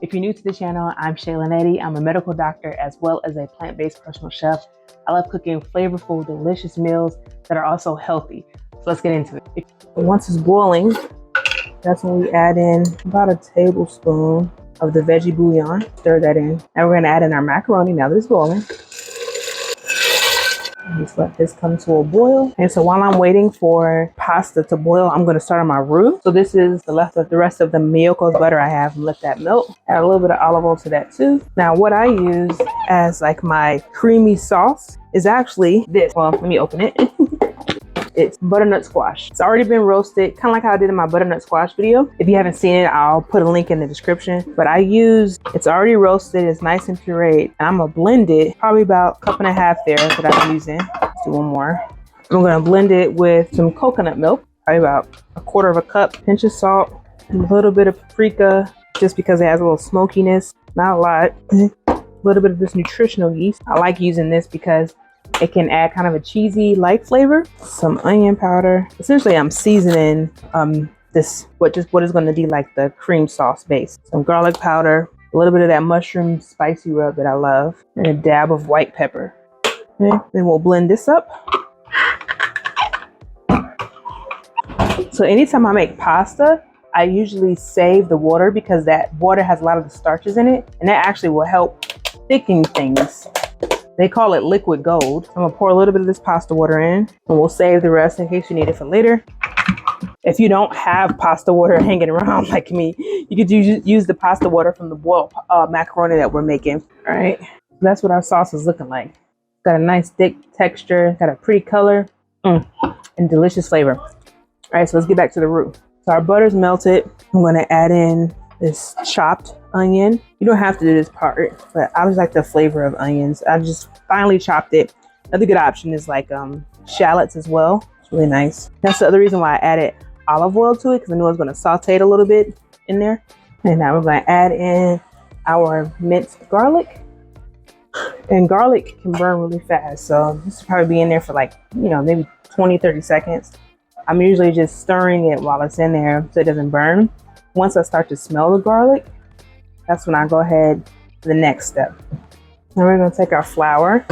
If you're new to the channel, I'm Shayla. I'm a medical doctor as well as a plant-based personal chef. I love cooking flavorful, delicious meals that are also healthy. So let's get into it. Once it's boiling, that's when we add in about a tablespoon of the veggie bouillon. Stir that in. And we're gonna add in our macaroni now that it's boiling. Just let this come to a boil. And so while I'm waiting for pasta to boil, I'm gonna start on my roux. So this is the rest of the Miyoko's butter I have. Let that melt. Add a little bit of olive oil to that too. Now what I use as like my creamy sauce is actually this. Well, let me open it. It's butternut squash. It's already been roasted, kind of like how I did in my butternut squash video. If you haven't seen it, I'll put a link in the description. But it's already roasted, it's nice and pureed. And I'm gonna blend it, probably about a cup and a half there that I'm using. Let's do one more. I'm gonna blend it with some coconut milk, probably about a quarter of a cup, pinch of salt, and a little bit of paprika, just because it has a little smokiness, not a lot. A little bit of this nutritional yeast. I like using this because it can add kind of a cheesy light flavor. Some onion powder. Essentially, I'm seasoning what is going to be like the cream sauce base. Some garlic powder, a little bit of that mushroom spicy rub that I love, and a dab of white pepper. Okay, then we'll blend this up. So anytime I make pasta, I usually save the water because that water has a lot of the starches in it, and that actually will help thicken things. They call it liquid gold. I'm gonna pour a little bit of this pasta water in, and we'll save the rest in case you need it for later. If you don't have pasta water hanging around like me, you could use the pasta water from the boiled macaroni that we're making. All right, that's what our sauce is looking like. Got a nice thick texture, got a pretty color, and delicious flavor. All right, so let's get back to the roux. So our butter's melted. I'm gonna add in this chopped onion. You don't have to do this part, but I just like the flavor of onions. I just finely chopped it. Another good option is like shallots as well. It's really nice. That's the other reason why I added olive oil to it, because I knew I was going to saute it a little bit in there. And now we're going to add in our minced garlic. And garlic can burn really fast, so this will probably be in there for like, maybe 20-30 seconds. I'm usually just stirring it while it's in there so it doesn't burn. Once I start to smell the garlic, that's when I go ahead to the next step. Now we're going to take our flour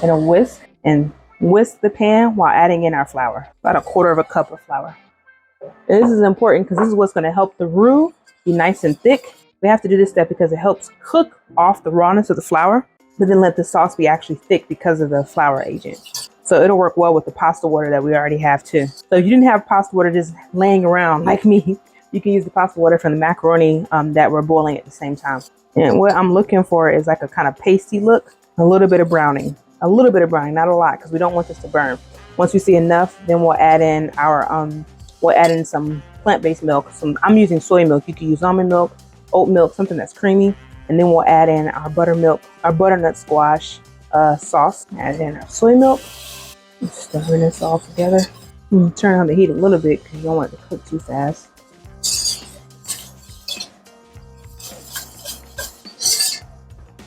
and a whisk and whisk the pan while adding in our flour. About a quarter of a cup of flour. And this is important because this is what's going to help the roux be nice and thick. We have to do this step because it helps cook off the rawness of the flour, but then let the sauce be actually thick because of the flour agent. So it'll work well with the pasta water that we already have too. So if you didn't have pasta water just laying around like me, you can use the pasta water from the macaroni that we're boiling at the same time. And what I'm looking for is like a kind of pasty look, a little bit of browning, not a lot, because we don't want this to burn. Once we see enough, then we'll add in some plant-based milk. I'm using soy milk. You can use almond milk, oat milk, something that's creamy. And then we'll add in our butternut squash sauce. Add in our soy milk. Stirring this all together. Turn on the heat a little bit because you don't want it to cook too fast.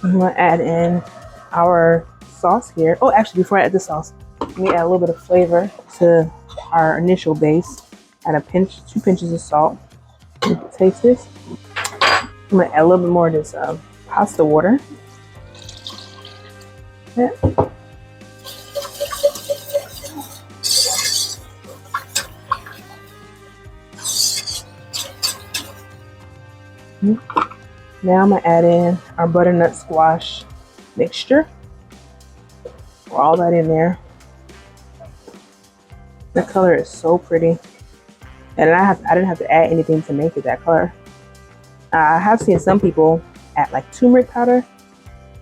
I'm going to add in our sauce here. Oh, actually, before I add the sauce, let me add a little bit of flavor to our initial base. Add 2 pinches of salt. You can taste this. I'm going to add a little bit more of this pasta water. Yeah. Now I'm going to add in our butternut squash mixture. Pour all that in there. The color is so pretty. And I didn't have to add anything to make it that color. I have seen some people add like turmeric powder.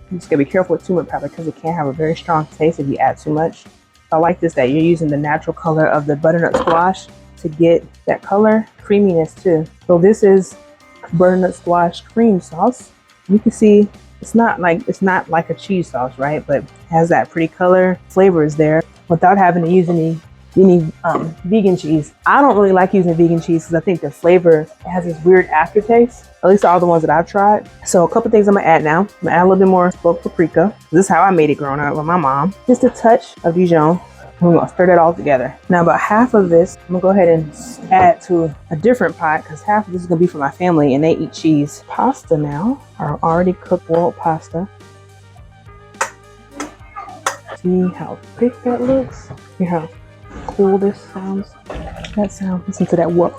You just gotta be careful with turmeric powder because it can have a very strong taste if you add too much. I like this that you're using the natural color of the butternut squash to get that color creaminess too. So this is butternut squash cream sauce. You can see it's not like a cheese sauce, right? But it has that pretty color. Flavor is there without having to use any vegan cheese. I don't really like using vegan cheese because I think the flavor has this weird aftertaste. At least all the ones that I've tried. So a couple things I'm gonna add now. I'm gonna add a little bit more smoked paprika. This is how I made it growing up with my mom. Just a touch of dijon. We're gonna stir that all together. Now about half of this, I'm gonna go ahead and add to a different pot because half of this is gonna be for my family and they eat cheese. Pasta now, our already cooked boiled pasta. See how thick that looks? Hear how cool this sounds? That sound, listen to that whoop.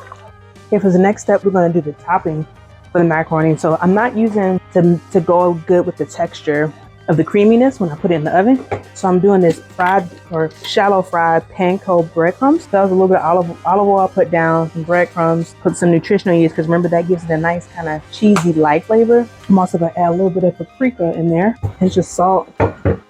Okay, for the next step, we're gonna do the topping for the macaroni. So I'm not using to go good with the texture of the creaminess when I put it in the oven. So I'm doing this fried or shallow fried Panko breadcrumbs. So that was a little bit of olive oil, put down some breadcrumbs, put some nutritional yeast because remember that gives it a nice kind of cheesy light flavor. I'm also gonna add a little bit of paprika in there and just salt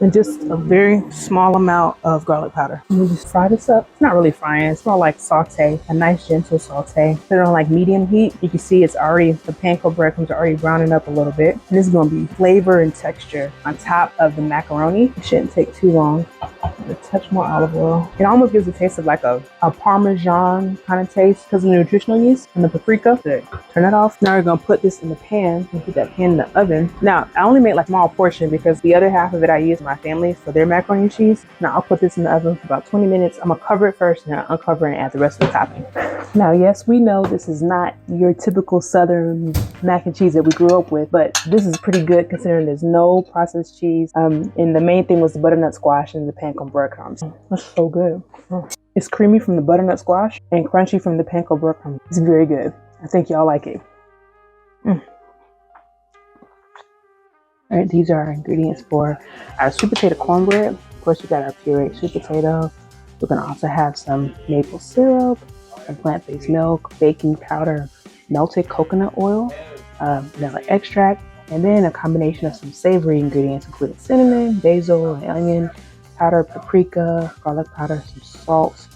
and just a very small amount of garlic powder. And we just fry this up. It's not really frying, it's more like saute, a nice gentle saute. Put it on like medium heat. You can see it's already, the panko breadcrumbs are already browning up a little bit. And this is gonna be flavor and texture on top of the macaroni. It shouldn't take too long. A touch more olive oil. It almost gives a taste of like a Parmesan kind of taste because of the nutritional yeast and the paprika. Good. Turn that off. Now we're gonna put this in the pan and put that pan in the oven. Now I only made like a small portion because the other half of it I used my family for their macaroni and cheese. Now I'll put this in the oven for about 20 minutes. I'm gonna cover it first and then I'll uncover it and add the rest of the topping. Now yes, we know this is not your typical southern mac and cheese that we grew up with, but this is pretty good considering there's no processed cheese. And the main thing was the butternut squash and the panko breadcrumbs. That's so good. It's creamy from the butternut squash and crunchy from the panko breadcrumbs. It's very good. I think y'all like it. All right, these are our ingredients for our sweet potato cornbread. Of course, we got our pureed sweet potato. We're gonna also have some maple syrup, some plant-based milk, baking powder, melted coconut oil, vanilla extract, and then a combination of some savory ingredients, including cinnamon, basil, and onion, powder, paprika, garlic powder, some salt,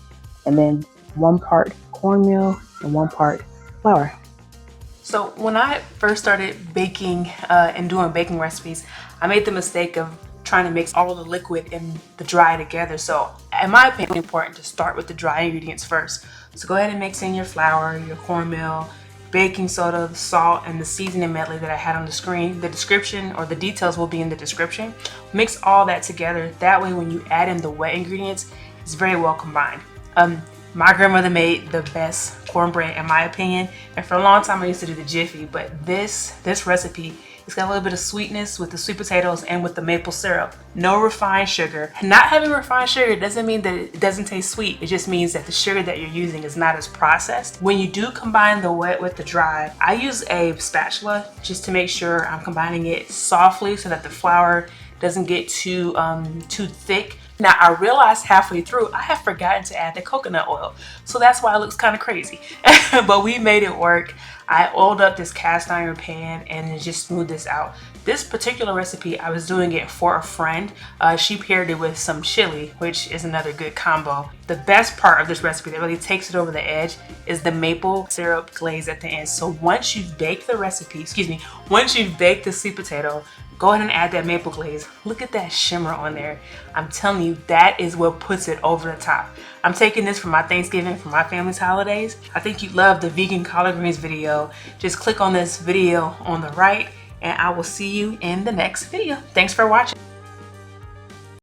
and then 1 part cornmeal and 1 part flour. So when I first started baking and doing baking recipes, I made the mistake of trying to mix all the liquid and the dry together. So in my opinion, it's important to start with the dry ingredients first. So go ahead and mix in your flour, your cornmeal, baking soda, the salt, and the seasoning medley that I had on the screen. The description or the details will be in the description. Mix all that together. That way when you add in the wet ingredients, it's very well combined. My grandmother made the best cornbread in my opinion, and for a long time I used to do the Jiffy, but this recipe, it's got a little bit of sweetness with the sweet potatoes and with the maple syrup. No refined sugar. Not having refined sugar doesn't mean that it doesn't taste sweet. It just means that the sugar that you're using is not as processed. When you do combine the wet with the dry, I use a spatula just to make sure I'm combining it softly so that the flour doesn't get too thick. Now I realized halfway through I have forgotten to add the coconut oil, so that's why it looks kind of crazy. But we made it work. I oiled up this cast iron pan and just smoothed this out. This particular recipe, I was doing it for a friend. She paired it with some chili, which is another good combo. The best part of this recipe that really takes it over the edge is the maple syrup glaze at the end. So once you've baked the recipe, once you've baked the sweet potato, go ahead and add that maple glaze. Look at that shimmer on there. I'm telling you, that is what puts it over the top. I'm taking this for my Thanksgiving, for my family's holidays. I think you'd love the vegan collard greens video. Just click on this video on the right and I will see you in the next video. Thanks for watching.